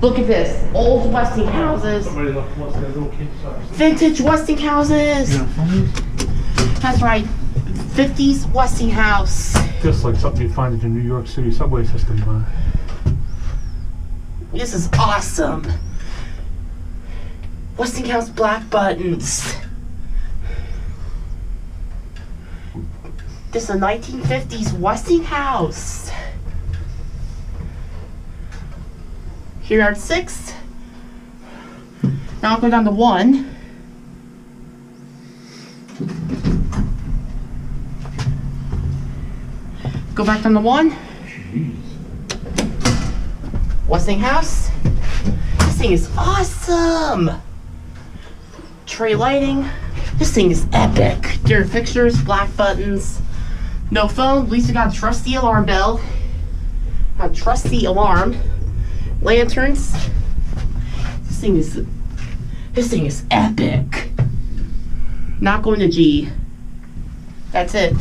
Look at this. Old Westinghouses. Somebody wants that little kid size. Vintage Westinghouses. That's right. 50s Westinghouse. Just like something you'd find in the New York City subway system. This is awesome. Westinghouse black buttons. This is a 1950s Westinghouse. Here are 6. Now I'll go down to 1. Go back down to 1. Jeez. Westinghouse. This thing is awesome. Tray lighting. This thing is epic. Dirty fixtures, black buttons. No phone. At least we got a trusty alarm bell. A trusty alarm. Lanterns. This thing is epic. Not going to G. That's it.